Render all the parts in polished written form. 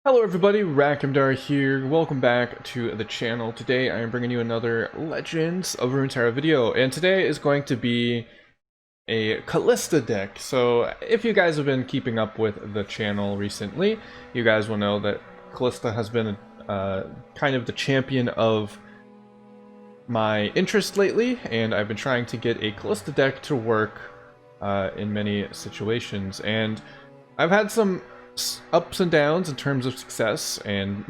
Hello everybody, Rakimdar here. Welcome back to the channel. Today I am bringing you another Legends of Runeterra video, and today is going to be a Kalista deck. So if you guys have been keeping up with the channel recently, you guys will know that Kalista has been kind of the champion of my interest lately, and I've been trying to get a Kalista deck to work in many situations, and I've had some ups and downs in terms of success, and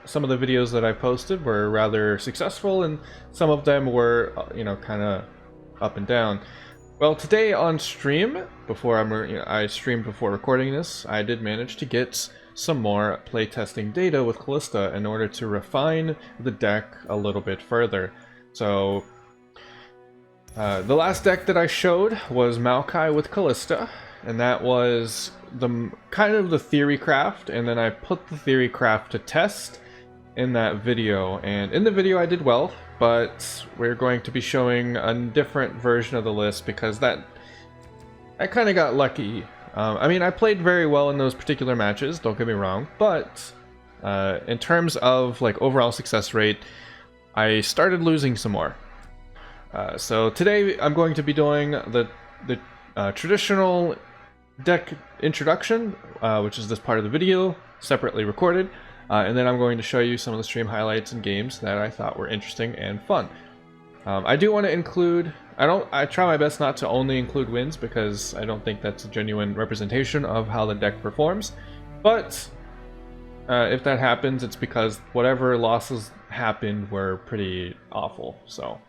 some of the videos that I posted were rather successful, and some of them were, kind of up and down. Well, today on stream, I streamed before recording this, I did manage to get some more playtesting data with Kalista in order to refine the deck a little bit further. So, the last deck that I showed was Maokai with Kalista, and that was the kind of the theory craft, and then I put the theory craft to test in that video, and in the video I did well, but we're going to be showing a different version of the list because I kind of got lucky. I mean, I played very well in those particular matches, don't get me wrong, but in terms of like overall success rate, I started losing some more. So today I'm going to be doing the traditional deck introduction, which is this part of the video, separately recorded, and then I'm going to show you some of the stream highlights and games that I thought were interesting and fun. I do want to include, I try my best not to only include wins because I don't think that's a genuine representation of how the deck performs, but if that happens, it's because whatever losses happened were pretty awful. So,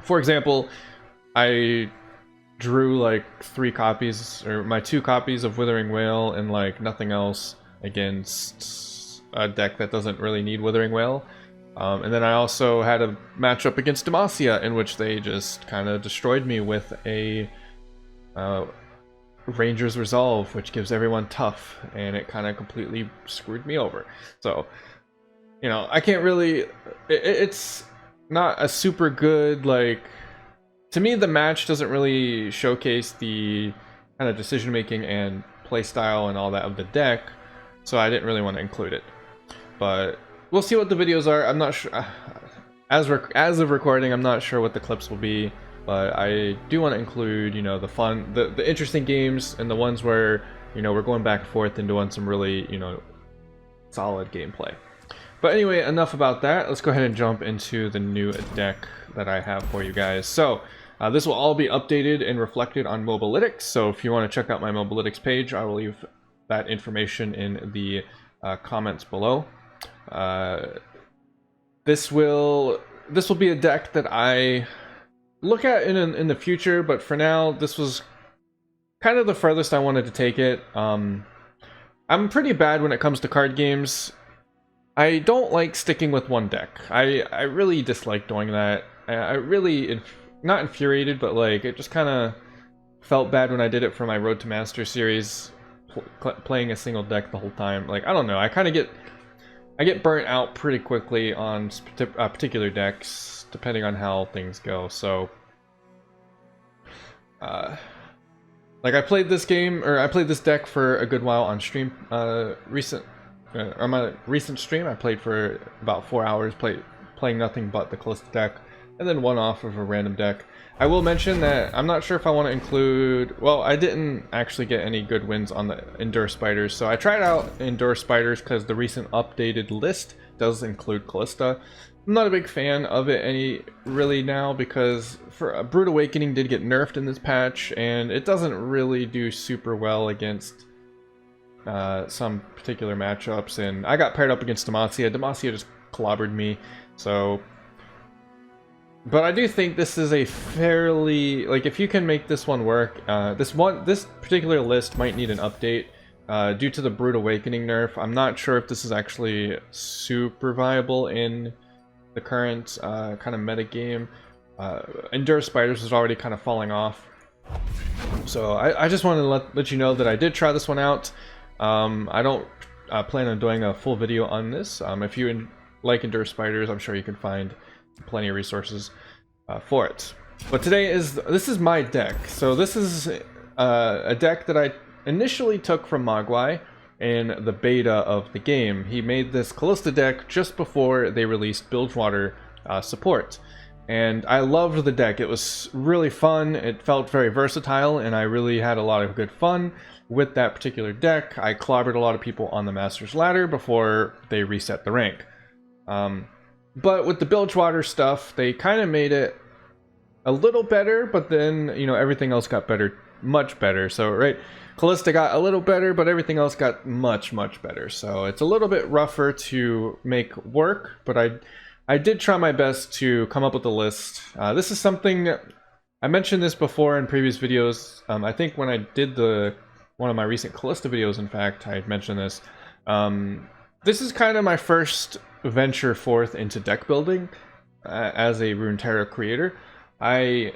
for example, I drew like 3 copies, or my 2 copies of Withering Wail, and like nothing else against a deck that doesn't really need Withering Wail. And then I also had a matchup against Demacia in which they just kind of destroyed me with a Ranger's Resolve, which gives everyone tough, and it kind of completely screwed me over. So, I can't really, it's not a super good, like, to me, the match doesn't really showcase the kind of decision making and playstyle and all that of the deck, so I didn't really want to include it. But we'll see what the videos are. I'm not sure. As of recording, I'm not sure what the clips will be, but I do want to include, the fun, the interesting games, and the ones where we're going back and forth and doing some really solid gameplay. But anyway, enough about that. Let's go ahead and jump into the new deck that I have for you guys. So this will all be updated and reflected on Mobalytics, so if you want to check out my Mobalytics page, I will leave that information in the comments below. This will be a deck that I look at in the future, but for now, this was kind of the furthest I wanted to take it. I'm pretty bad when it comes to card games. I don't like sticking with one deck. I really dislike doing that. I really, not infuriated, but like, it just kind of felt bad when I did it for my Road to Master series, playing a single deck the whole time. Like, I don't know, I get burnt out pretty quickly on particular decks, depending on how things go. So, like, I played this deck for a good while on stream, on my recent stream. I played for about 4 hours, playing nothing but the Kalista deck, and then one off of a random deck. I will mention that I'm not sure if I want to include, well, I didn't actually get any good wins on the Endure Spiders, so I tried out Endure Spiders because the recent updated list does include Kalista. I'm not a big fan of it really now, because Brood Awakening did get nerfed in this patch, and it doesn't really do super well against some particular matchups, and I got paired up against Demacia. Demacia just clobbered me, so. But I do think this is a fairly, like, if you can make this one work, this particular list might need an update due to the Brood Awakening nerf. I'm not sure if this is actually super viable in the current kind of meta game. Endure Spiders is already kind of falling off, so I just wanted to let you know that I did try this one out. I don't plan on doing a full video on this. If you like Endure Spiders, I'm sure you can find plenty of resources for it. But this is my deck. So this is a deck that I initially took from Mogwai, in the beta of the game. He made this Kalista deck just before they released Bilgewater support. And I loved the deck. It was really fun, it felt very versatile, and I really had a lot of good fun with that particular deck. I clobbered a lot of people on the Master's Ladder before they reset the rank. But with the Bilgewater stuff, they kind of made it a little better, but then, you know, everything else got better, much better. So, right, Kalista got a little better, but everything else got much, much better. So it's a little bit rougher to make work, but I did try my best to come up with a list. This is something, I mentioned this before in previous videos. I think when I did one of my recent Kalista videos, in fact, I had mentioned this. This is kind of my first venture forth into deck building as a Runeterra creator. I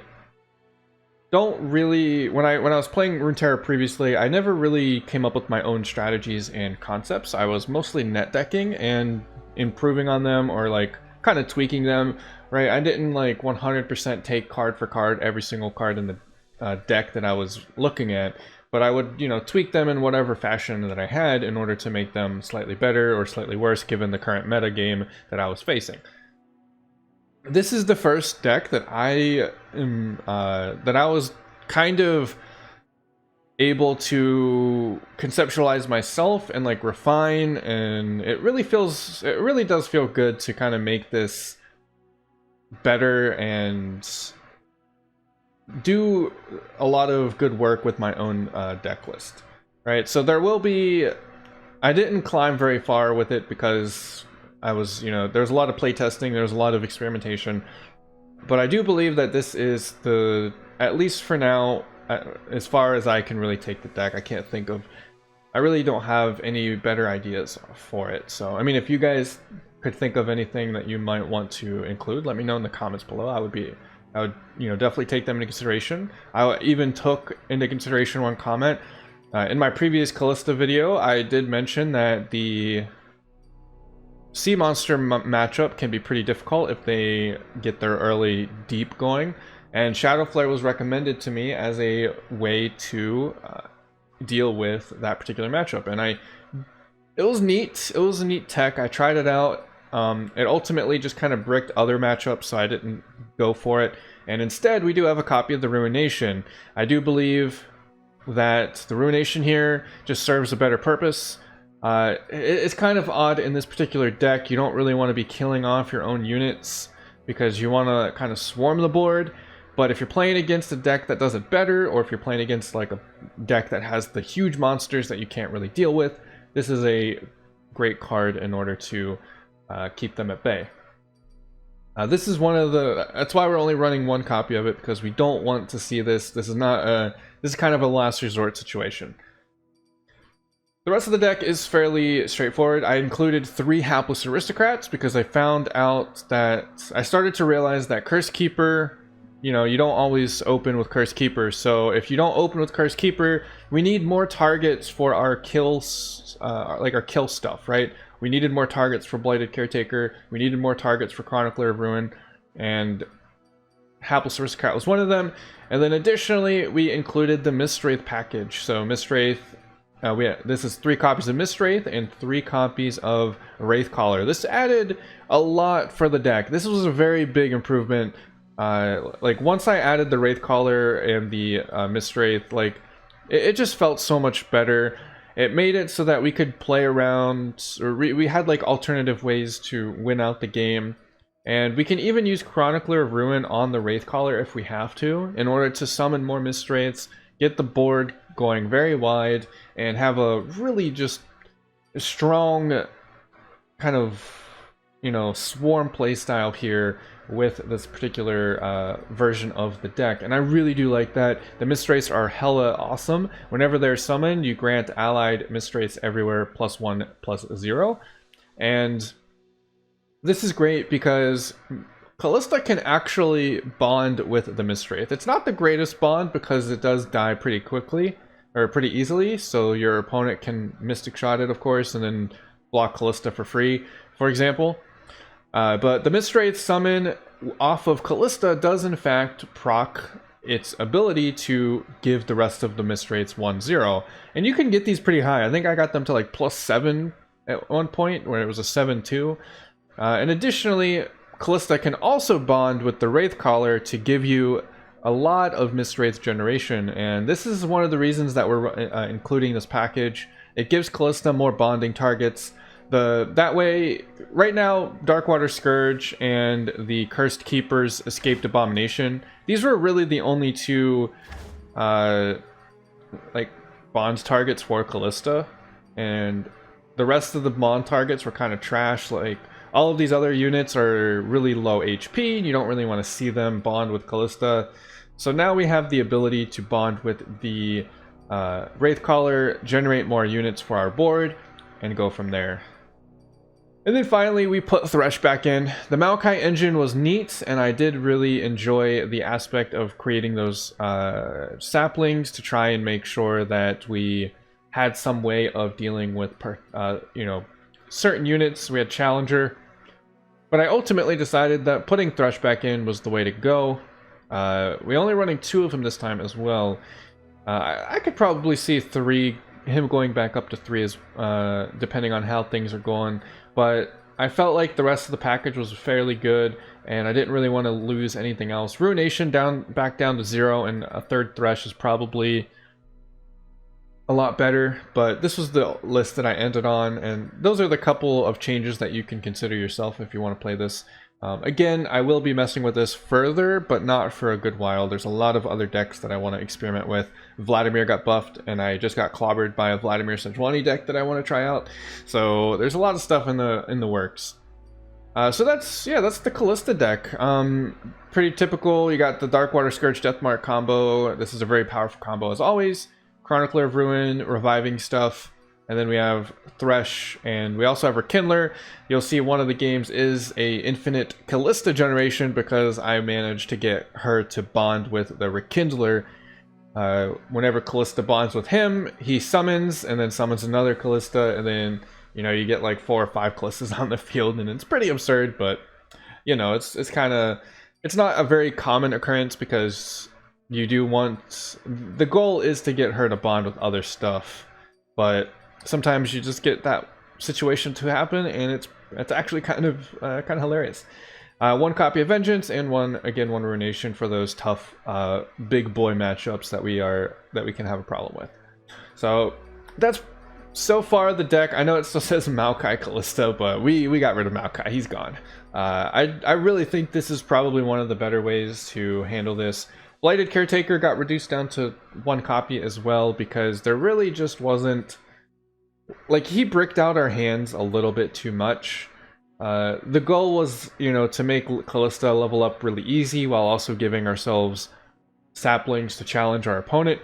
don't really, when I was playing Runeterra previously, I never really came up with my own strategies and concepts. I was mostly net decking and improving on them, or like kind of tweaking them, right? I didn't like 100% take card for card every single card in the deck that I was looking at, but I would, you know, tweak them in whatever fashion that I had in order to make them slightly better or slightly worse given the current meta game that I was facing. This is the first deck that I was kind of able to conceptualize myself and like refine, and it really does feel good to kind of make this better and do a lot of good work with my own deck list, right? So there will be, I didn't climb very far with it because I was, you know, there's a lot of playtesting, there's a lot of experimentation, but I do believe that this is the, at least for now, as far as I can really take the deck. I really don't have any better ideas for it. So, I mean, if you guys could think of anything that you might want to include, let me know in the comments below. I would, you know, definitely take them into consideration. I even took into consideration one comment. In my previous Kalista video, I did mention that the Sea Monster matchup can be pretty difficult if they get their early deep going. And Shadow Flare was recommended to me as a way to deal with that particular matchup. And it was neat. It was a neat tech. I tried it out. It ultimately just kind of bricked other matchups, so I didn't go for it. And instead, we do have a copy of the Ruination. I do believe that the Ruination here just serves a better purpose. It's kind of odd in this particular deck. You don't really want to be killing off your own units because you want to kind of swarm the board. But if you're playing against a deck that does it better, or if you're playing against like a deck that has the huge monsters that you can't really deal with, this is a great card in order to keep them at bay. This is one of the, that's why we're only running one copy of it, because we don't want to see this. This is not this is kind of a last resort situation. The rest of the deck is fairly straightforward. I included 3 Hapless Aristocrats because I found out that, I started to realize that Curse Keeper, you know, you don't always open with Curse Keeper. So if you don't open with Curse Keeper, we need more targets for our kills, like our kill stuff, right? We needed more targets for Blighted Caretaker. We needed more targets for Chronicler of Ruin, and Hapless Aristocrat was one of them. And then additionally, we included the Mistwraith package. So Mistwraith, this is 3 copies of Mistwraith and 3 copies of Wraithcaller. This added a lot for the deck. This was a very big improvement. Like once I added the Wraithcaller and the Mistwraith, like it just felt so much better. It made it so that we could play around, or we had like alternative ways to win out the game. And we can even use Chronicler of Ruin on the Wraithcaller if we have to, in order to summon more Mistwraiths, get the board going very wide, and have a really just strong kind of, you know, swarm playstyle here with this particular version of the deck. And I really do like that. The Mistwraiths are hella awesome. Whenever they're summoned, you grant allied Mistwraiths everywhere +1/+0. And this is great because Kalista can actually bond with the Mistwraith. It's not the greatest bond because it does die pretty quickly, or pretty easily, so your opponent can Mystic Shot it, of course, and then block Kalista for free, for example. But the Mistwraith summon off of Kalista does in fact proc its ability to give the rest of the mist rates 1-0. And you can get these pretty high. I think I got them to like +7 at one point, where it was a 7-2. And additionally, Kalista can also bond with the Wraith Caller to give you a lot of mist wraith generation, and this is one of the reasons that we're including this package. It gives Kalista more bonding targets. That way, right now, Darkwater Scourge and the Cursed Keeper's Escaped Abomination, these were really the only two like bond targets for Kalista, and the rest of the bond targets were kind of trash. Like, all of these other units are really low HP, and you don't really want to see them bond with Kalista. So now we have the ability to bond with the Wraith Caller, generate more units for our board, and go from there. And then finally, we put Thresh back in. The Maokai engine was neat, and I did really enjoy the aspect of creating those saplings to try and make sure that we had some way of dealing with, you know, certain units. We had Challenger, but I ultimately decided that putting Thresh back in was the way to go. We're only running 2 of him this time as well. I could probably see him going back up to 3 as depending on how things are going, but I felt like the rest of the package was fairly good, and I didn't really want to lose anything else. Ruination back down to 0, and a 3rd Thresh is probably a lot better, but this was the list that I ended on, and those are the couple of changes that you can consider yourself if you want to play this. Again, I will be messing with this further, but not for a good while. There's a lot of other decks that I want to experiment with. Vladimir got buffed, and I just got clobbered by a Vladimir Sejuani deck that I want to try out. So there's a lot of stuff in the works. So that's the Kalista deck. Pretty typical. You got the Darkwater Scourge Deathmark combo. This is a very powerful combo as always. Chronicler of Ruin, reviving stuff. And then we have Thresh, and we also have Rekindler. You'll see one of the games is a infinite Kalista generation because I managed to get her to bond with the Rekindler. Whenever Kalista bonds with him, he summons, and then summons another Kalista, and then, you know, you get like 4 or 5 Kalistas on the field, and it's pretty absurd, but, you know, it's not a very common occurrence because you do want... The goal is to get her to bond with other stuff, but sometimes you just get that situation to happen, and it's actually kind of hilarious. 1 copy of Vengeance and one Ruination for those tough big boy matchups that we can have a problem with. So that's so far the deck. I know it still says Maokai Kalista, but we got rid of Maokai. He's gone. I really think this is probably one of the better ways to handle this. Blighted Caretaker got reduced down to 1 copy as well because there really just wasn't... Like, he bricked out our hands a little bit too much. The goal was, you know, to make Kalista level up really easy while also giving ourselves saplings to challenge our opponent.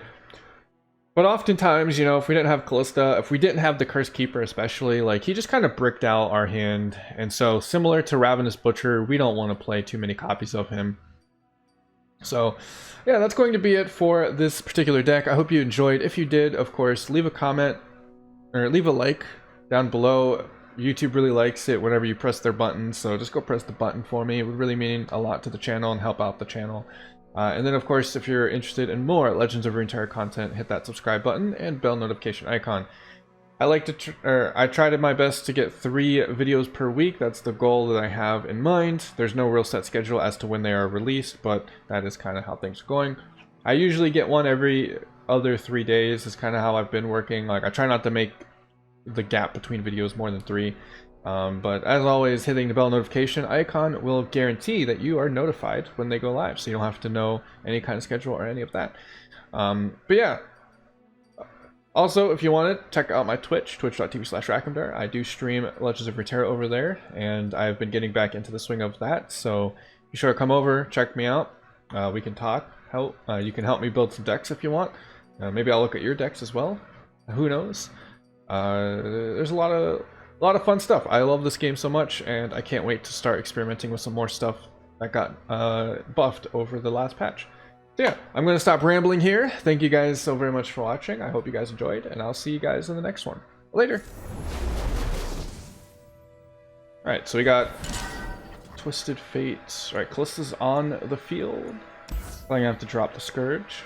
But oftentimes, you know, if we didn't have Kalista, if we didn't have the Cursed Keeper especially, like, he just kind of bricked out our hand. And so, similar to Ravenous Butcher, we don't want to play too many copies of him. So, yeah, that's going to be it for this particular deck. I hope you enjoyed. If you did, of course, leave a comment or leave a like down below. YouTube really likes it whenever you press their button, so just go press the button for me. It would really mean a lot to the channel and help out the channel. And then, of course, if you're interested in more Legends of Runeterra content, hit that subscribe button and bell notification icon. I tried my best to get 3 videos per week. That's the goal that I have in mind. There's no real set schedule as to when they are released, but that is kind of how things are going. I usually get one every other 3 days. Is kind of how I've been working. Like, I try not to make the gap between videos more than 3. But as always, hitting the bell notification icon will guarantee that you are notified when they go live, so you don't have to know any kind of schedule or any of that. But yeah. Also, if you want it, check out my Twitch, twitch.tv/Rackhamdar. I do stream Legends of Runeterra over there, and I've been getting back into the swing of that, so be sure to come over, check me out. We can talk. You can help me build some decks if you want. Maybe I'll look at your decks as well. Who knows? There's a lot of fun stuff. I love this game so much, and I can't wait to start experimenting with some more stuff that got buffed over the last patch. So yeah, I'm going to stop rambling here. Thank you guys so very much for watching. I hope you guys enjoyed, and I'll see you guys in the next one. Later! Alright, so we got Twisted Fates. Alright, Kalista's on the field. Probably gonna have to drop the Scourge.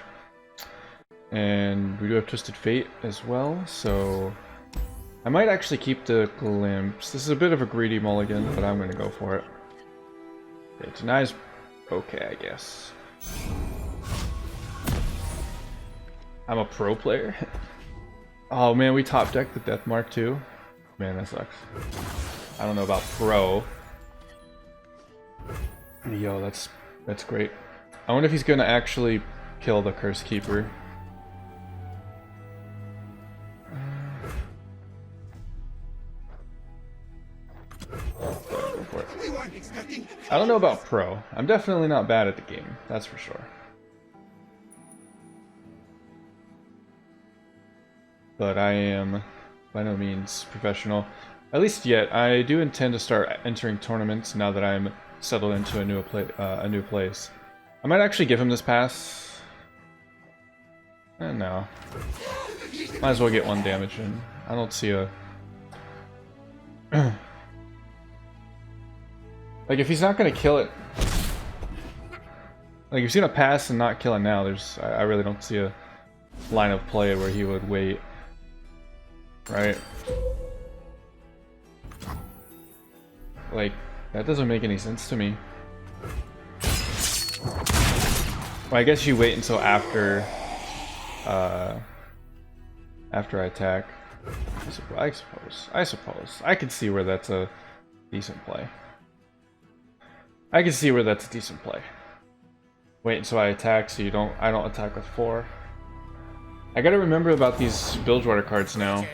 And we do have Twisted Fate as well, so I might actually keep the Glimpse. This is a bit of a greedy mulligan, but I'm gonna go for it. Okay, denies okay, I guess. I'm a pro player. Oh man, we top decked the Death Mark too. Man, that sucks. I don't know about pro. Yo, that's great. I wonder if he's gonna actually kill the Curse Keeper. Go for it. I don't know about pro. I'm definitely not bad at the game, that's for sure. But I am by no means professional. At least yet. I do intend to start entering tournaments now that I'm settled into a new place. I might actually give him this pass. No. Might as well get 1 damage in. I don't see a... like, if he's not gonna kill it... like, if he's gonna pass and not kill it now, there's... I really don't see a line of play where he would wait. Right? Like, that doesn't make any sense to me. Well, I guess you wait until after... after I attack. I suppose. I can see where that's a decent play. I can see where that's a decent play. Wait until I attack so I don't attack with 4. I gotta remember about these Bilgewater cards now.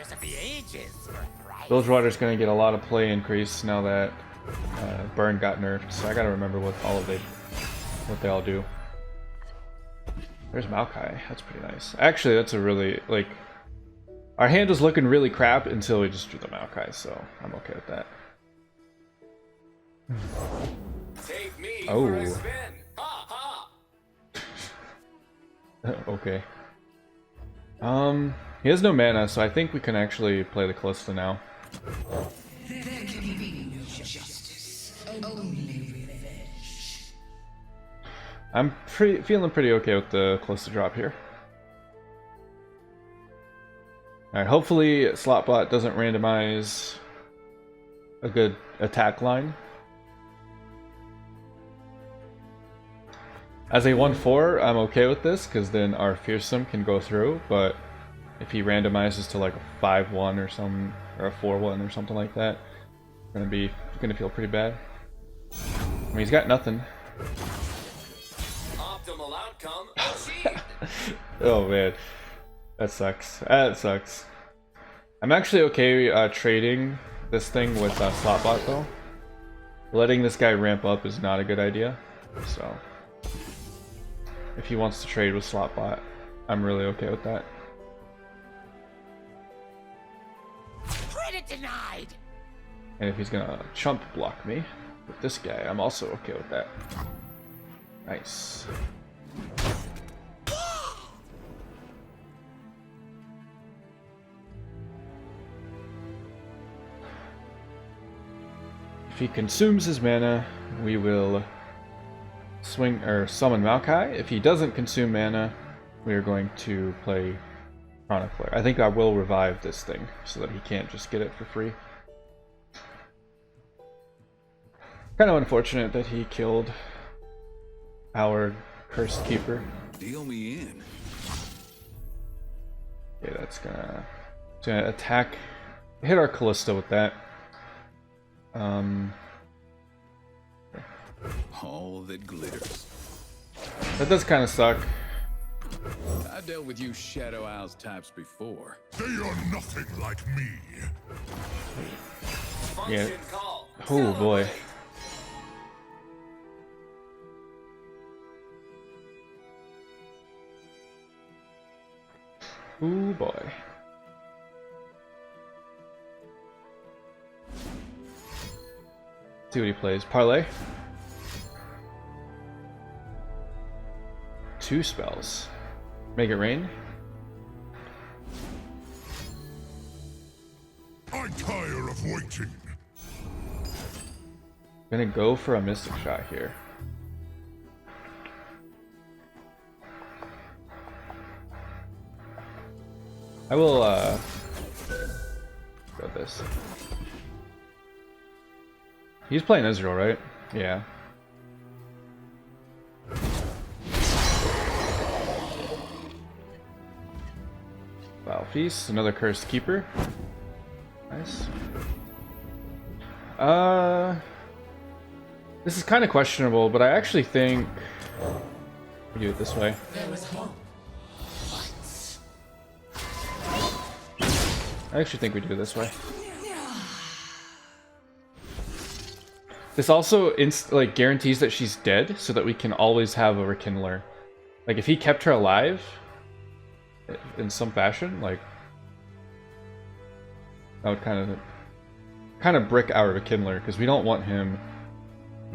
Bilgewater's gonna get a lot of play increase now that Burn got nerfed, so I gotta remember what they all do. There's Maokai, that's pretty nice. Actually, that's a really, like... our hand was looking really crap until we just drew the Maokai, so I'm okay with that. Take me oh. for a spin. Ha ha. Okay. He has no mana, so I think we can actually play the Kalista now. There can be no justice, only revenge. I'm feeling pretty okay with the Kalista drop here. Alright, hopefully Slotbot doesn't randomize a good attack line. As a 1-4, I'm okay with this, because then our Fearsome can go through, but if he randomizes to like a 5-1 or some, or a 4-1 or something like that, it's gonna feel pretty bad. I mean, he's got nothing. Optimal outcome achieved. Oh man, that sucks. That sucks. I'm actually okay trading this thing with Slotbot though. Letting this guy ramp up is not a good idea, so if he wants to trade with Slotbot, I'm really okay with that. Credit denied. And if he's gonna chump block me with this guy, I'm also okay with that. Nice. If he consumes his mana, we will swing or summon Maokai. If he doesn't consume mana, we are going to play Chronicler. I think I will revive this thing so that he can't just get it for free. Kind of unfortunate that he killed our Cursed Keeper. Deal me in. Okay, that's gonna attack, hit our Kalista with that. All that glitters. That does kind of suck. I dealt with you Shadow Owls types before. They are nothing like me. Yeah. Function call. Oh boy. Oh boy. See what he plays. Parlay. 2 spells. Make it rain. I tire of waiting. Gonna go for a Mystic Shot here. I will go this. He's playing Israel, right? Yeah. Wow, Feast, another Cursed Keeper. Nice. This is kind of questionable, but I actually think we do it this way. I actually think we do it this way. This also like guarantees that she's dead, so that we can always have a Rekindler. Like if he kept her alive in some fashion, like that would kind of brick our Rekindler, because we don't want him.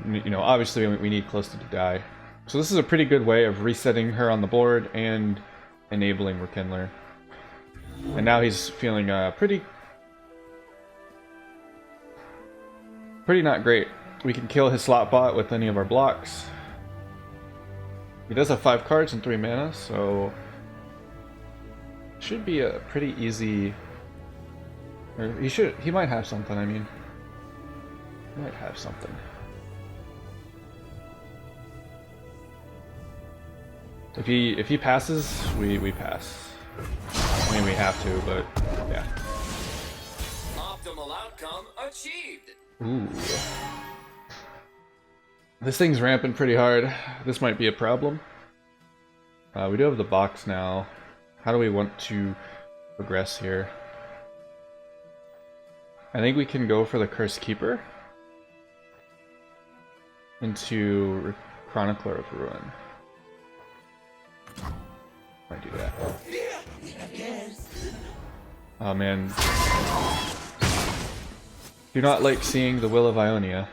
You know, obviously we need Kalista to die. So this is a pretty good way of resetting her on the board and enabling Rekindler. And now he's feeling pretty not great. We can kill his slot bot with any of our blocks. He does have 5 cards and 3 mana, so should be a pretty easy. Or he might have something. I mean, he might have something. If he passes, we pass. I mean, we have to, but yeah. Optimal outcome achieved. Ooh. This thing's ramping pretty hard. This might be a problem. We do have the box now. How do we want to progress here? I think we can go for the Cursed Keeper into Chronicler of Ruin. Might do that. Oh man. Do not like seeing the Will of Ionia.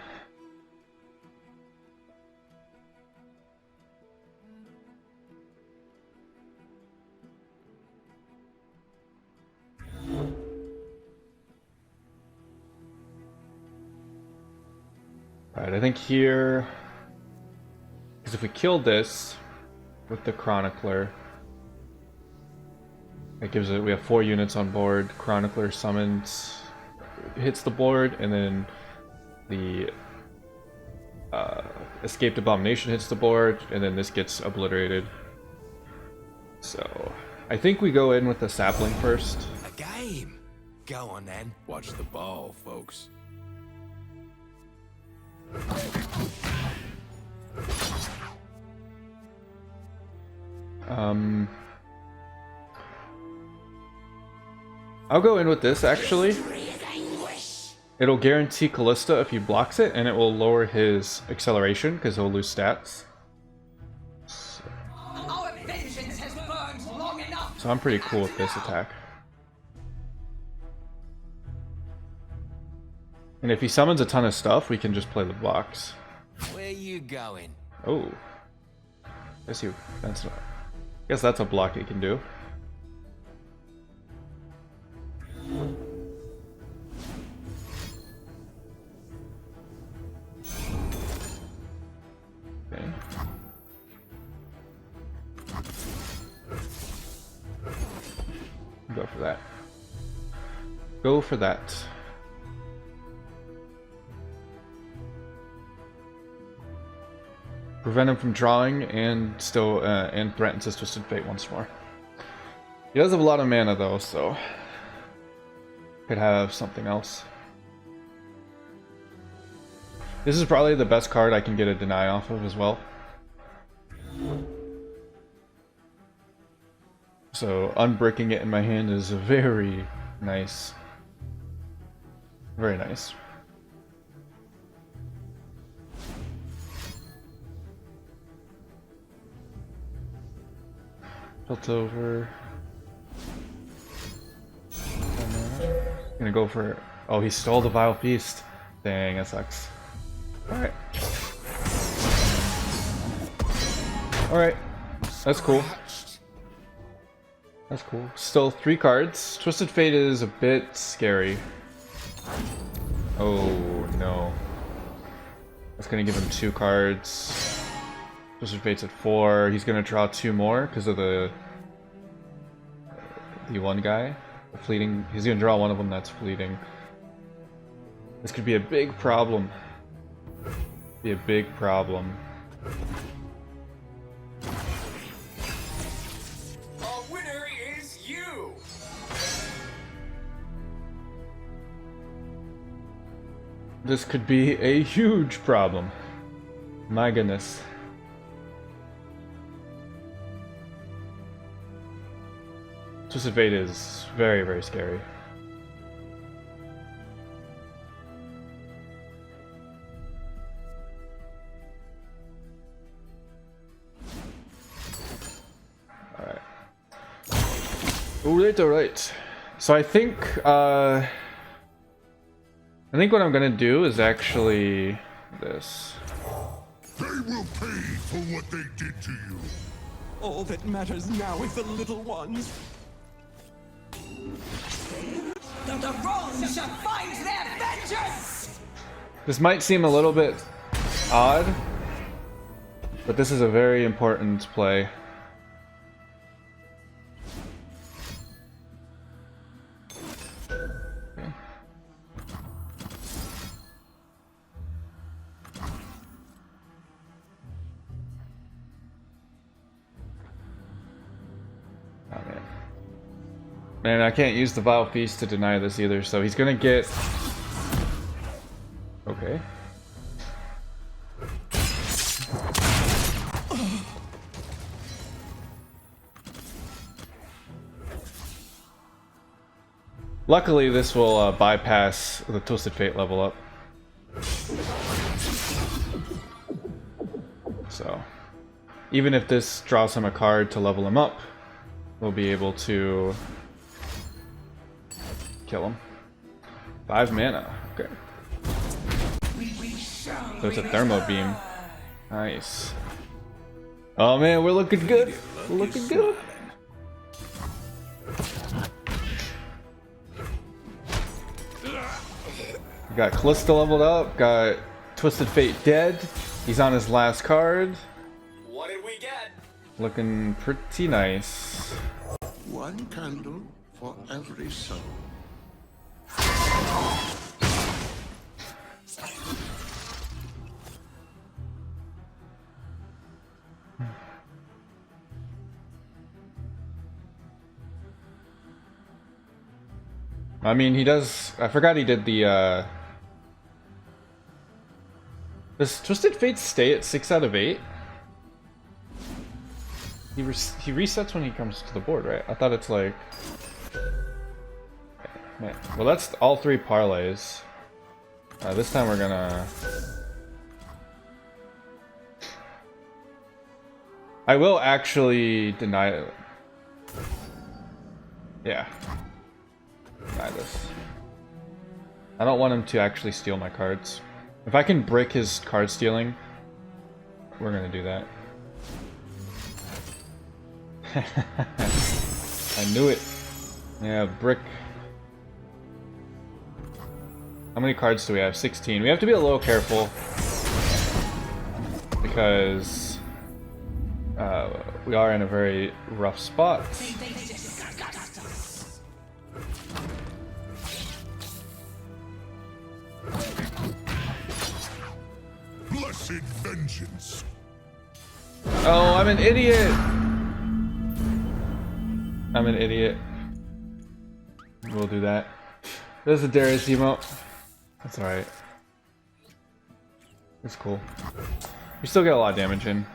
Alright, I think here, because if we kill this with the Chronicler, it gives it, we have 4 units on board. Chronicler summons, hits the board, and then the Escaped Abomination hits the board, and then this gets obliterated. So I think we go in with the sapling first. A game. Go on then. Watch the ball, folks. I'll go in with this actually. It'll guarantee Kalista if he blocks it, and it will lower his acceleration because he'll lose stats. Our vengeance has burned long enough. So I'm pretty cool with this attack. And if he summons a ton of stuff, we can just play the blocks. Where you going? Oh. Guess that's a block he can do. Okay. Go for that. Go for that. Prevent him from drawing, and still and threatens his Twisted Fate once more. He does have a lot of mana though, so could have something else. This is probably the best card I can get a deny off of as well. So unbricking it in my hand is very nice. Very nice. Tilt over. Gonna go for. Oh, he stole the Vile Feast. Dang, that sucks. Alright. Alright. That's cool. That's cool. Still 3 cards. Twisted Fate is a bit scary. Oh no. That's gonna give him 2 cards. Twisted Fate's at 4. He's gonna draw 2 more because of the the one guy. Fleeting. He's gonna draw one of them that's fleeting. This could be a big problem. Be a big problem. Our winner is you. This could be a huge problem. My goodness. Twisted Fate is very, very scary. Alright. Alright. So I think what I'm gonna do is actually this. They will pay for what they did to you. All that matters now is the little ones. The wrong shall find their vengeance! This might seem a little bit odd, but this is a very important play. Okay. Oh man. Man, I can't use the Vile Feast to deny this either, so he's gonna get... Okay. Luckily, this will bypass the Twisted Fate level up. So, even if this draws him a card to level him up, we'll be able to kill him. 5 mana. Okay. So it's a Thermo Beam. Nice. Oh man, we're looking good. We're looking good. We got Kalista leveled up. Got Twisted Fate dead. He's on his last card. What did we get? Looking pretty nice. One candle for every soul. I mean, he does... I forgot he did the, Does Twisted Fate stay at 6 out of 8? He resets when he comes to the board, right? I thought it's like... Man. Well, that's all 3 parlays. This time we're gonna... I will actually deny it. Yeah. Deny this. I don't want him to actually steal my cards. If I can brick his card stealing, we're gonna do that. I knew it. Yeah, brick. How many cards do we have? 16. We have to be a little careful because we are in a very rough spot. Blessed vengeance. Oh, I'm an idiot! I'm an idiot. We'll do that. There's a Darius emote. That's alright. It's cool. We still get a lot of damage in.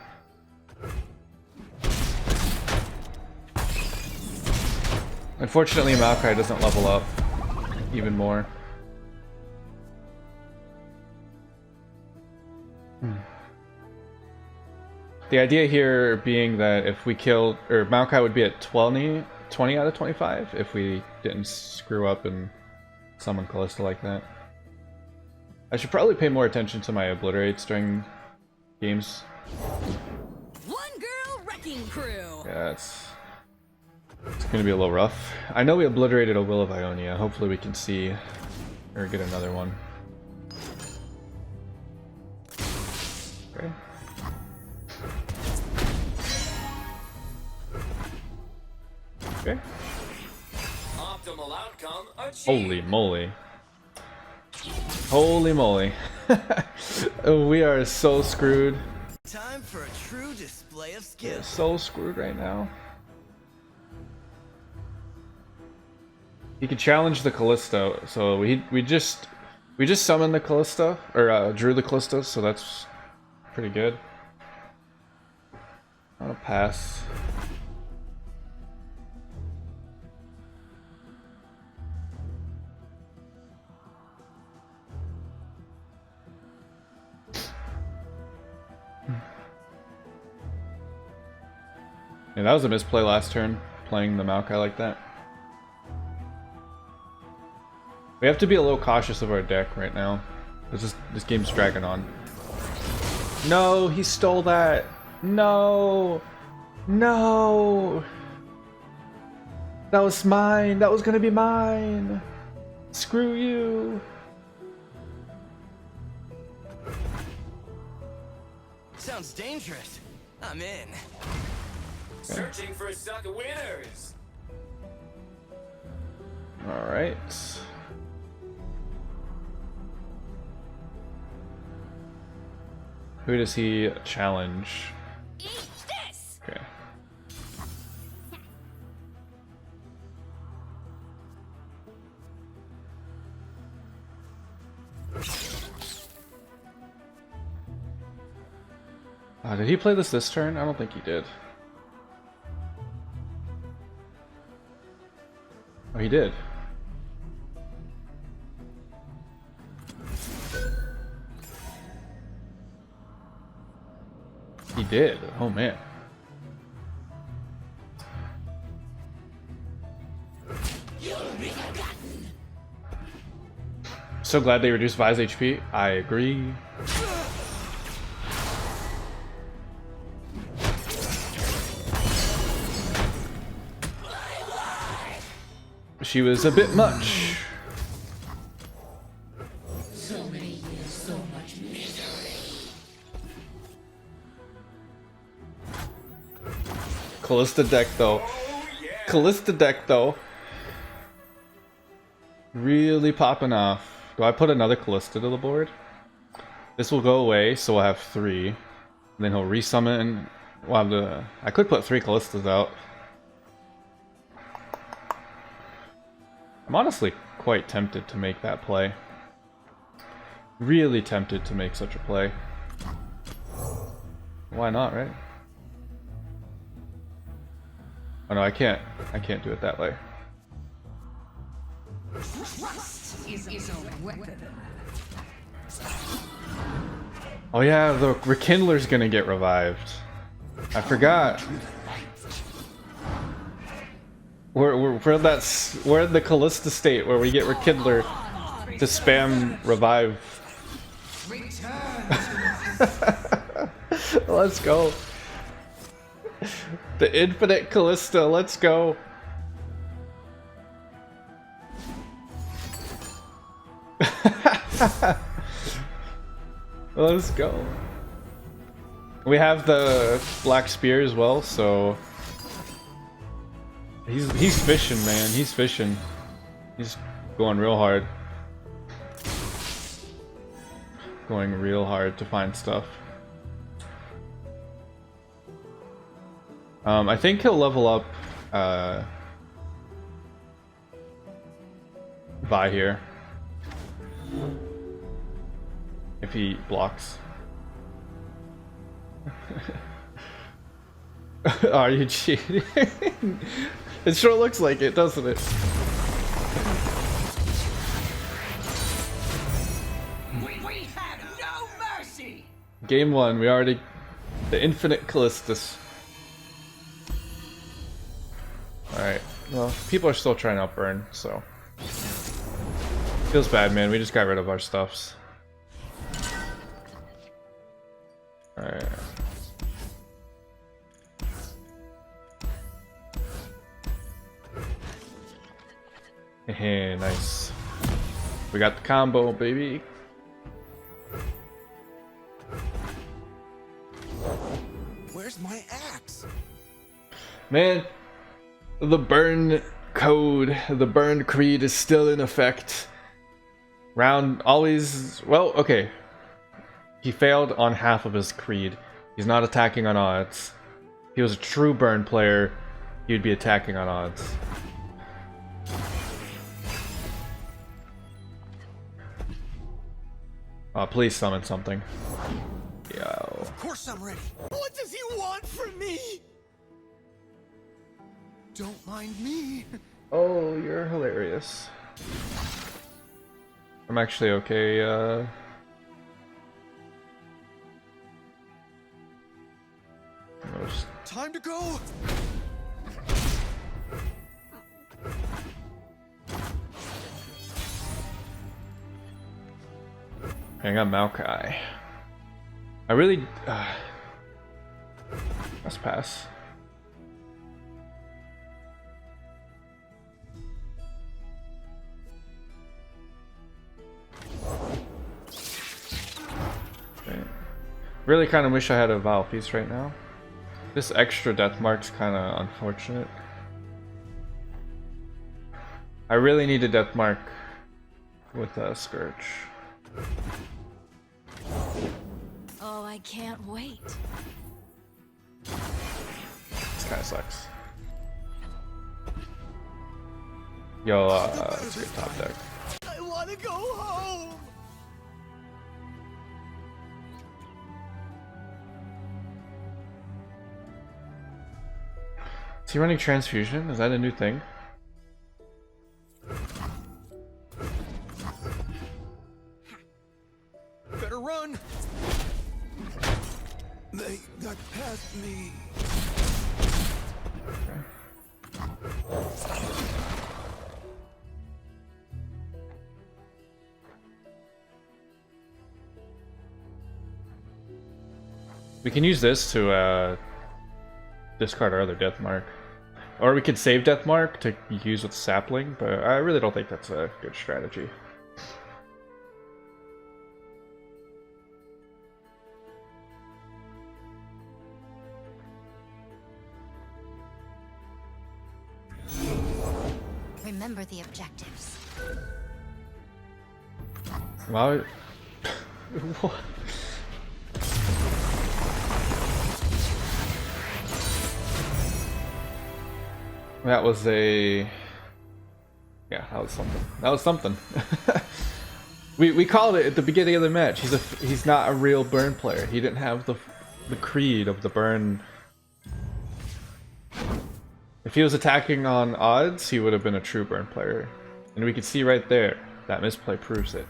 Unfortunately, Maokai doesn't level up even more. The idea here being that if we killed, or Maokai would be at 20 out of 25 if we didn't screw up and summon Kalista like that. I should probably pay more attention to my obliterates during games. One girl wrecking crew. Yeah, it's gonna be a little rough. I know we obliterated a Will of Ionia. Hopefully we can see or get another one. Okay. Okay. optimal outcome achieved. Holy moly. Holy moly. We are so screwed. Time for a true display of skill. We're so screwed right now. He could challenge the Kalista, so we just summoned the Kalista, or drew the Kalista, so that's pretty good. I'll pass. Yeah, that was a misplay last turn, playing the Maokai like that. We have to be a little cautious of our deck right now. This game's dragging on. No, he stole that. No. No. That was mine. That was gonna be mine. Screw you. Sounds dangerous. I'm in. Searching for suck winners. All right. Who does he challenge? Eat this! Okay. Did he play this turn? I don't think he did. Oh, he did. He did. Oh man. So glad they reduced Vi's HP. I agree. She was a bit much. So many years, so much misery. Kalista deck though. Kalista deck though. Really popping off. Do I put another Kalista to the board? This will go away, so we'll have 3. And then he'll resummon. We'll have the. I could put 3 Kalistas out. I'm honestly quite tempted to make that play. Really tempted to make such a play. Why not, right? Oh no, I can't do it that way. Trust is a weapon. Oh yeah, the Rekindler's gonna get revived. I forgot. We're in the Kalista state where we get Rekindler to spam revive. Let's go. The infinite Kalista, let's go. Let's go. We have the Black Spear as well, so he's fishing, man. He's fishing. He's going real hard. Going real hard to find stuff. I think he'll level up Vi here. If he blocks. Are you cheating? It sure looks like it, doesn't it? We have no mercy. Game 1, we already... The infinite Kalistas. Alright, well, people are still trying to outburn, so... Feels bad, man. We just got rid of our stuffs. Alright. Hey, nice. We got the combo, baby. Where's my axe? Man, the burn code. The burned creed is still in effect. Round always, well, okay. He failed on half of his creed. He's not attacking on odds. If he was a true burn player, he would be attacking on odds. Please summon something. Yo. Of course I'm ready. What does he want from me? Don't mind me. Oh, you're hilarious. I'm actually okay, Time to go. I got Maokai. I really... let's pass. Okay. Really kind of wish I had a Vile Feast right now. This extra death mark's kind of unfortunate. I really need a death mark with a Scourge. Oh, I can't wait. This kind of sucks. Yo, let's get top deck. I want to go home. Is he running Transfusion? Is that a new thing? Better run. They got past me. We can use this to discard our other death mark. Or we could save death mark to use with sapling, but I really don't think that's a good strategy. Remember the objectives. Wow. What? That was a... yeah, that was something. That was something. we called it at the beginning of the match. He's not a real burn player. He didn't have the creed of the burn. If he was attacking on odds, he would have been a true burn player. And we can see right there, that misplay proves it.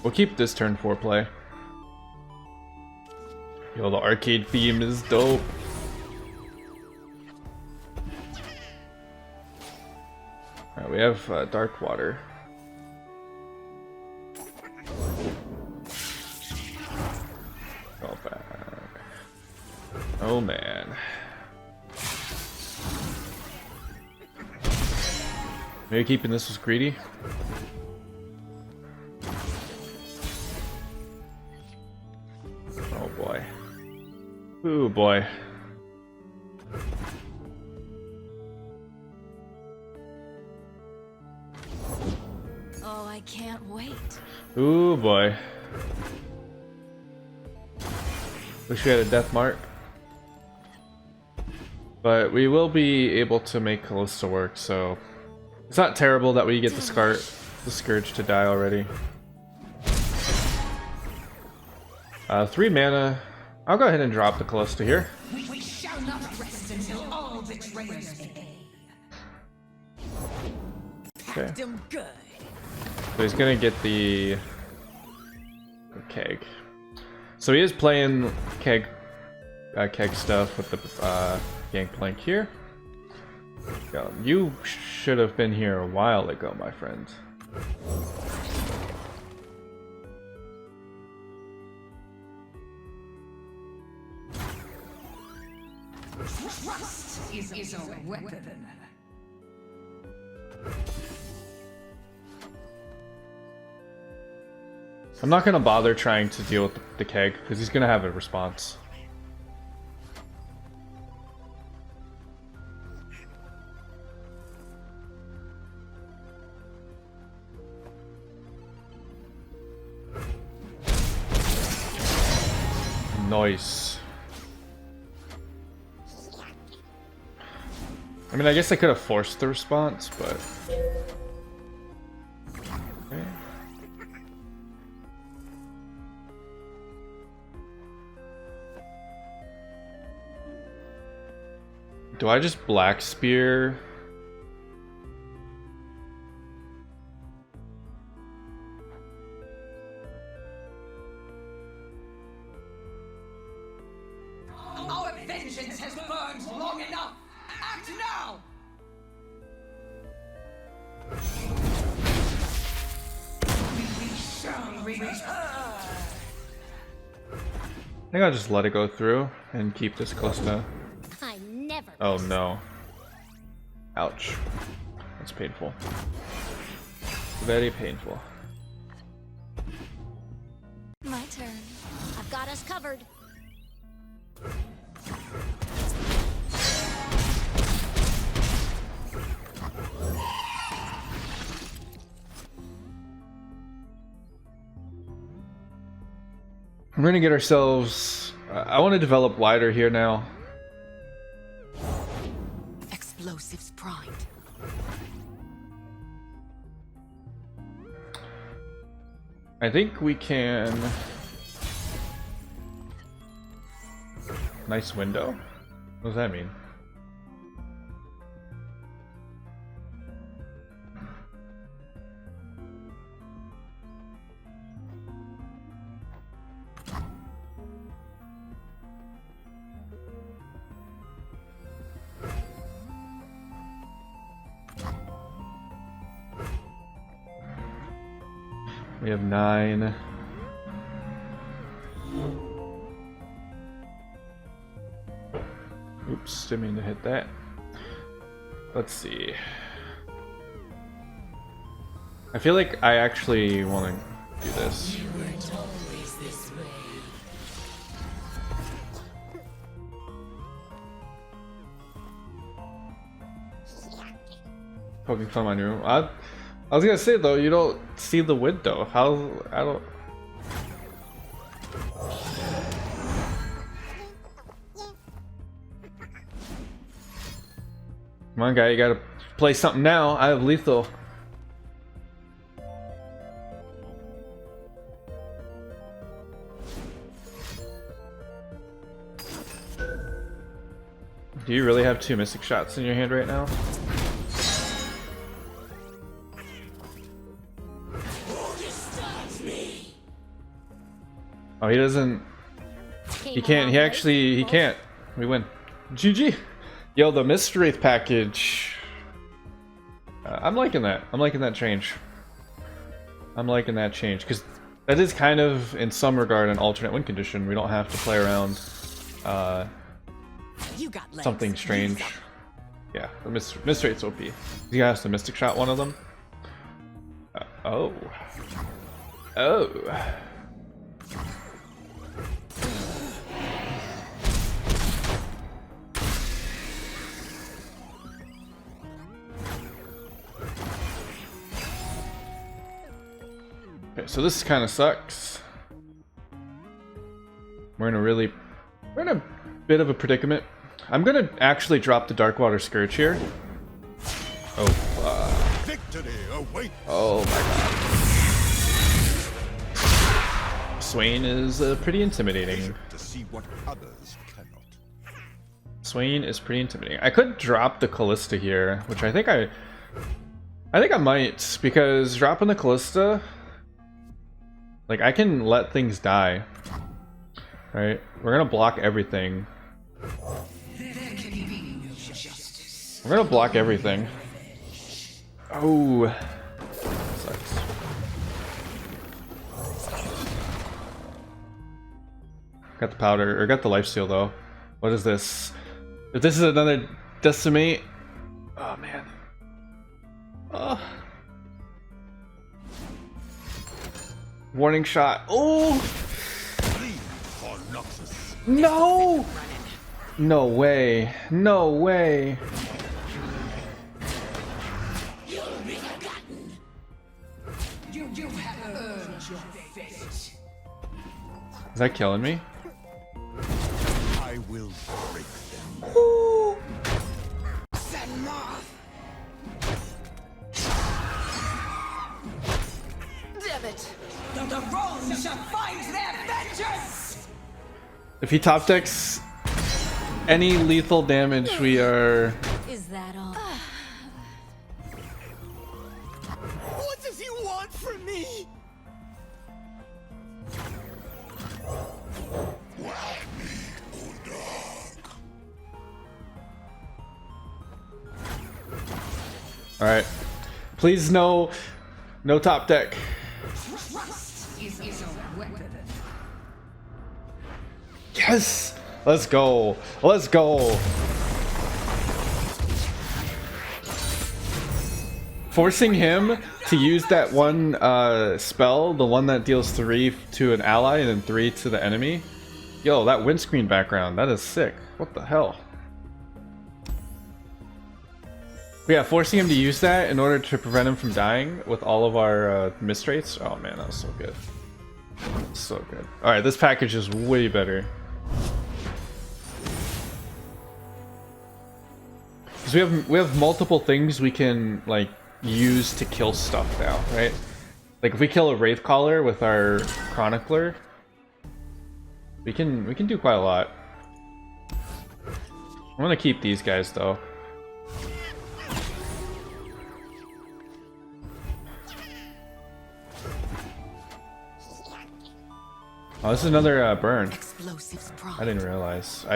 We'll keep this turn 4 play. Yo, the arcade theme is dope. Alright, we have Dark Water. Go back. Oh man. Maybe keeping this was greedy. Oh boy. Ooh boy. Oh, I can't wait. Ooh boy. Wish we had a death mark. But we will be able to make Kalista work, so it's not terrible that we get the Scourge to die already. 3 mana. I'll go ahead and drop the Kalista here. We shall not rest until all betrayers pay. Okay. Them good. So he's gonna get the keg. So he is playing keg stuff with the Gangplank here. Yo, you should have been here a while ago, my friend. Trust is a weapon. I'm not gonna bother trying to deal with the keg because he's gonna have a response. Nice. I mean, I guess I could have forced the response, but... Okay. Do I just Black Spear? Our vengeance has burned long enough! Act now! We shall return! I think I'll just let it go through and keep this Kalista. I never. Oh no. Ouch. That's painful. Very painful. My turn. I've got us covered. We're gonna get ourselves... I want to develop wider here now. Explosives primed. I think we can... Nice window? What does that mean? We have 9. Oops, didn't mean to hit that. Let's see. I feel like I actually want to do this. You weren't always this way. Poking fun on your room. I was gonna say though, you don't see the window. How? I don't. Come on, guy, you gotta play something now. I have lethal. Do you really have 2 mystic shots in your hand right now? Oh, he doesn't. He can't. He actually. He can't. We win. GG. Yo, the Mistwraith package. I'm liking that. I'm liking that change. I'm liking that change because that is kind of, in some regard, an alternate win condition. We don't have to play around You got legs. something strange. Yeah, the Mistwraith's OP. You guys the Mystic Shot one of them? Oh. Oh. Okay, so this kind of sucks. We're in a bit of a predicament. I'm gonna actually drop the Darkwater Scourge here. Oh, Victory awaits. oh my god. Swain is pretty intimidating. To see what others cannot. Swain is pretty intimidating. I could drop the Kalista here, which I think I might, because dropping the Kalista, like, I can let things die. Right? We're gonna block everything. We're gonna block everything. Oh. Sucks. Got the powder, or got the lifesteal though. What is this? If this is another decimate. Oh man. Oh. Warning shot. Oh! No! No way. No way. You have earned your fate. Is that killing me? shall find their vengeance! If he top decks any lethal damage, we are... Is that all? What does he want from me? Alright. Please no top deck. Trust is a weapon. Yes! Let's go. Let's go. Forcing him to use that one spell, the one that deals 3 to an ally and then 3 to the enemy. Yo, that windscreen background, that is sick. What the hell? But yeah, forcing him to use that in order to prevent him from dying with all of our miss rates. Oh man, that was so good. So good. Alright, this package is way better. Because we have multiple things we can like use to kill stuff now, right? Like if we kill a Wraith Caller with our Chronicler, we can do quite a lot. I'm gonna keep these guys though. Oh, this is another burn. I didn't realize.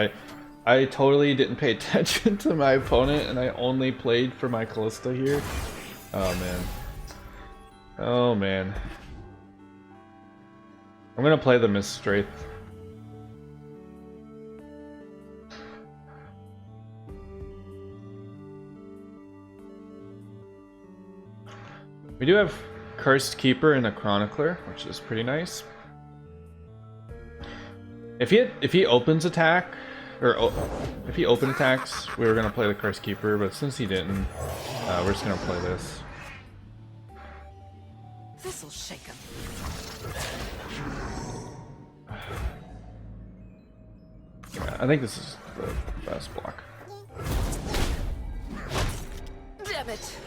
I totally didn't pay attention to my opponent, and I only played for my Kalista here. Oh man. Oh man. I'm gonna play the Mist Wraith. We do have Cursed Keeper and a Chronicler, which is pretty nice. If he opens attack, or if he open attacks, we were gonna play the Cursed Keeper, but since he didn't, we're just gonna play this. This'll shake him. Yeah, I think this is the best block. Damn it!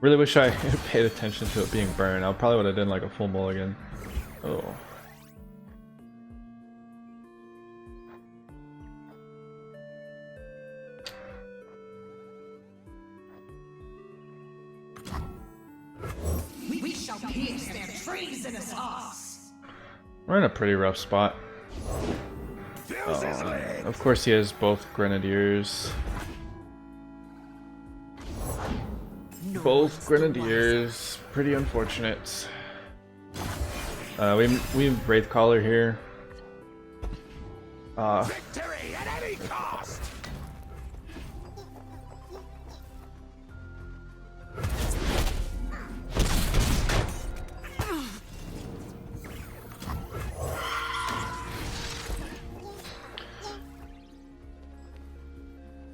Really wish I paid attention to it being burned. I probably would have done like a full mulligan. Oh. We shall pierce their treasonous hearts. We're in a pretty rough spot. Of course he has both Grenadiers. Both Grenadiers. Pretty unfortunate. We have Wraith Caller here. Victory at any cost!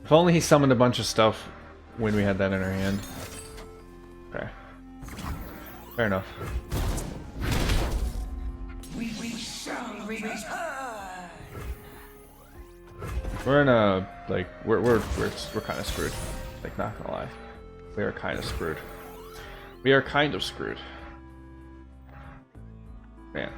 If only he summoned a bunch of stuff when we had that in our hand. Okay. Fair enough. We shall return. We're in a like we're kind of screwed. Like not gonna lie, we are kind of screwed. We are kind of screwed. Man.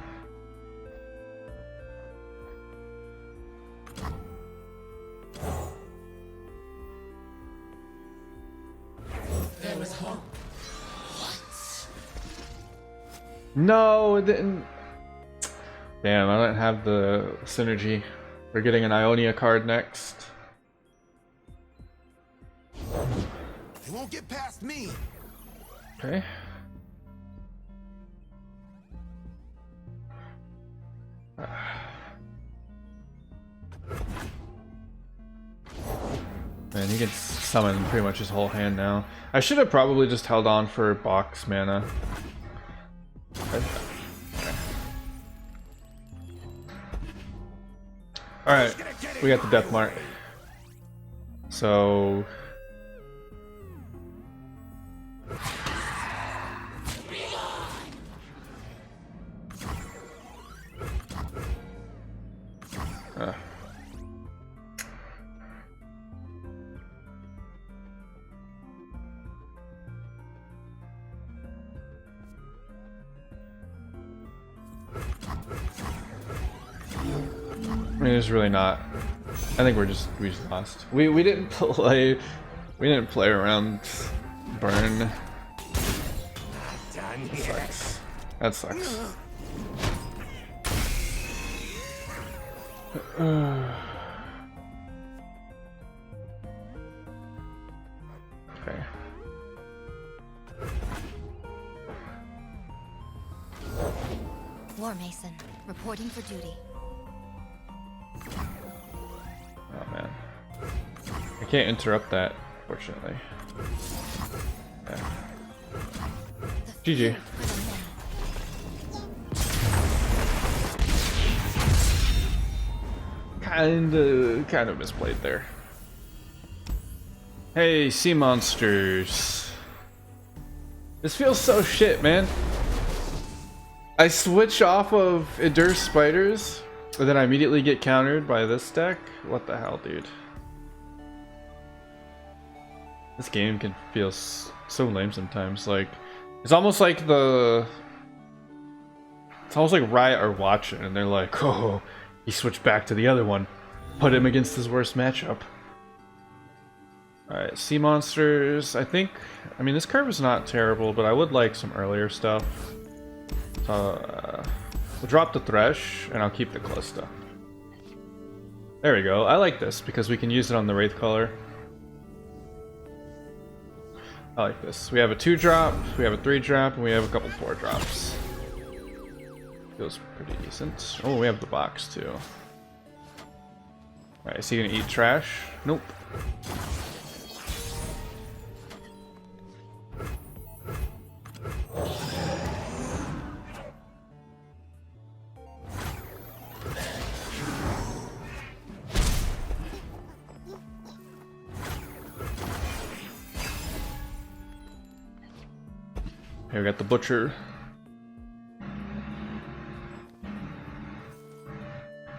There was hope. No, it didn't. Damn, I don't have the synergy. We're getting an Ionia card next. They won't get past me. Okay. Man, he can summon pretty much his whole hand now. I should have probably just held on for box mana. Alright, we got the death mark. So... mean, there's really not. I think we just lost. We didn't play around burn. That sucks. That sucks. Okay. War Mason, reporting for duty. Oh man. I can't interrupt that, fortunately. Yeah. GG. Kind of misplayed there. Hey, sea monsters. This feels so shit, man. I switch off of Endure Spiders, and then I immediately get countered by this deck? What the hell, dude? This game can feel so lame sometimes. Like, it's almost like Riot are watching, and they're like, oh, he switched back to the other one. Put him against his worst matchup. Alright, sea monsters. I mean, this curve is not terrible, but I would like some earlier stuff. So, we'll drop the Thresh, and I'll keep the Kalista. There we go. I like this, because we can use it on the Wraith color. I like this. We have a 2-drop, we have a 3-drop, and we have a couple 4-drops. Feels pretty decent. Oh, we have the box, too. Alright, is he gonna eat trash? Nope. Here we got the butcher.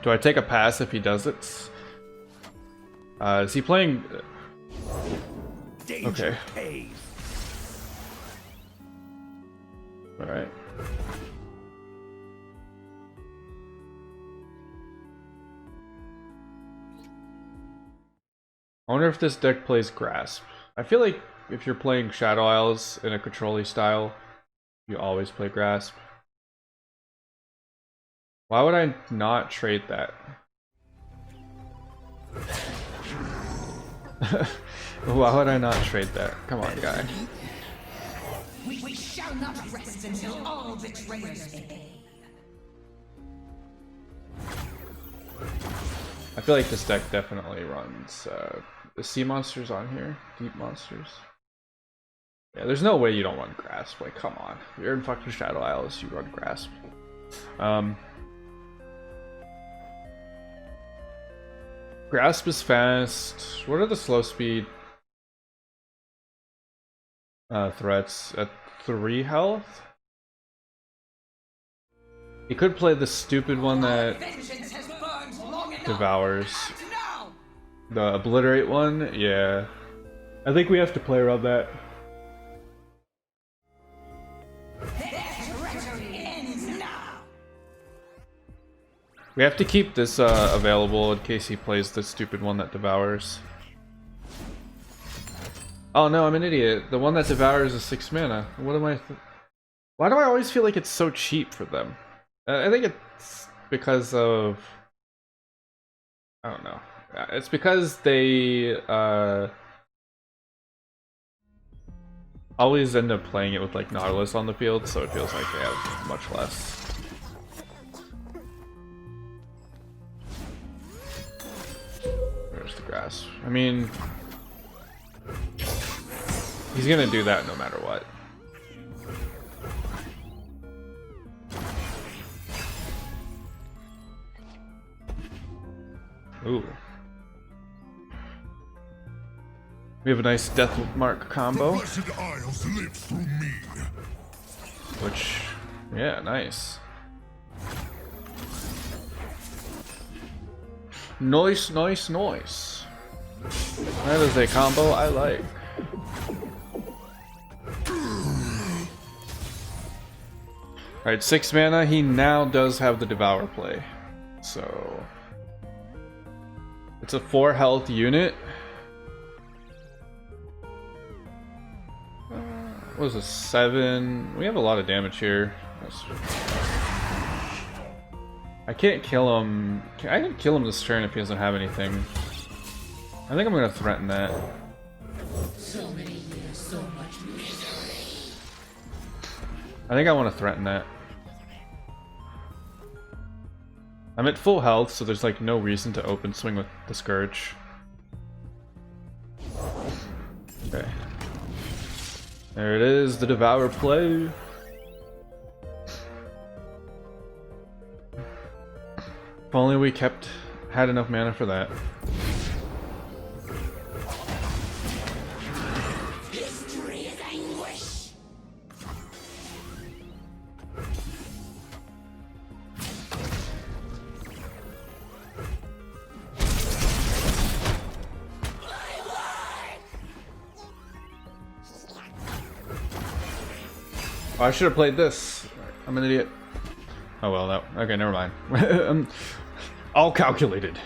Do I take a pass if he does it? Is he playing? Okay. Alright. I wonder if this deck plays Grasp. I feel like if you're playing Shadow Isles in a control-y style, you always play Grasp. Why would I not trade that? Why would I not trade that? Come on, guy. We shall not rest until all betrayers pay. I feel like this deck definitely runs the sea monsters on here, deep monsters. Yeah, there's no way you don't run Grasp. Like, come on, you're in fucking Shadow Isles, you run Grasp. Grasp is fast. What are the slow speed threats at 3 health? He could play the stupid one that devours. The obliterate one? Yeah. I think we have to play around that. We have to keep this available in case he plays the stupid one that devours. Oh no, I'm an idiot. The one that devours is 6 mana. What am I? Why do I always feel like it's so cheap for them? I think it's because of... I don't know. It's because they always end up playing it with like Nautilus on the field, so it feels like they have much less. Where's the grass? I mean, he's gonna do that no matter what. Ooh. We have a nice Death Mark combo. Which, yeah, nice. Nice, nice, nice. That is a combo I like. Alright, 6 mana. He now does have the Devour play. So, It's a 4 health unit. What was this? 7? We have a lot of damage here. I can't kill him. I can kill him this turn if he doesn't have anything. I think I'm gonna threaten that. So many years, so much misery. I think I want to threaten that. I'm at full health, so there's like no reason to open swing with the Scourge. Okay. There it is, the Devour play. If only we had enough mana for that. History is anguish. Oh, I should have played this. I'm an idiot. Oh well, that okay. Never mind. All calculated.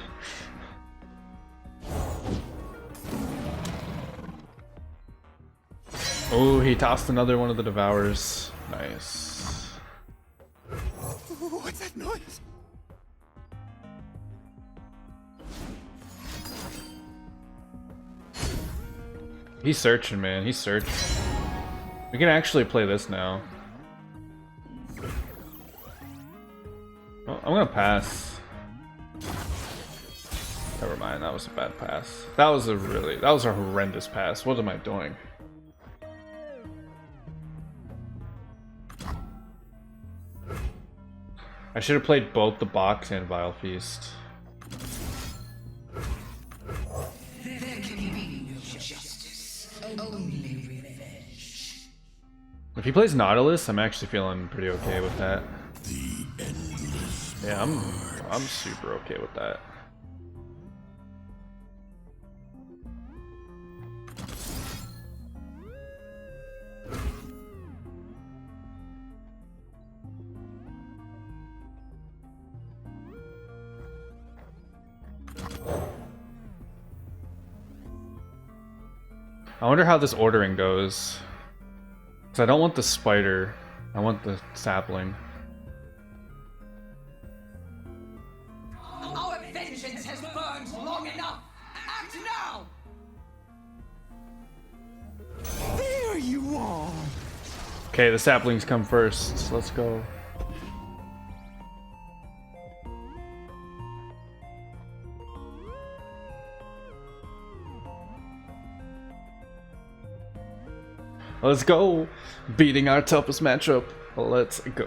Oh, he tossed another one of the Devours. Nice. What's that noise? He's searching, man. He's searching. We can actually play this now. Oh, I'm gonna pass. Never mind, that was a bad pass. That was a horrendous pass. What am I doing? I should have played both the box and Vile Feast. There can be no justice, only revenge. If he plays Nautilus, I'm actually feeling pretty okay with that. Yeah, I'm super okay with that. I wonder how this ordering goes. Because I don't want the spider. I want the sapling. Our vengeance has burned long enough. Act now! There you are! Okay, the saplings come first. Let's go. Let's go! Beating our toughest matchup. Let's go.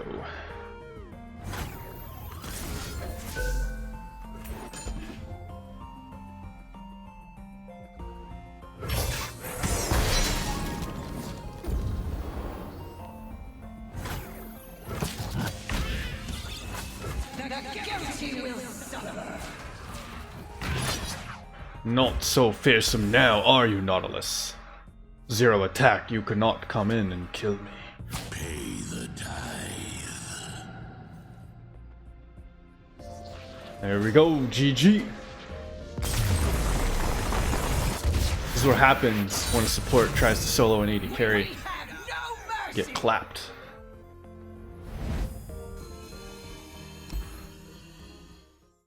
The guilty will suffer. Not so fearsome now, are you, Nautilus? 0 attack, you cannot come in and kill me. Pay the tithe. There we go, GG. This is what happens when a support tries to solo an AD carry. We have no mercy. Get clapped.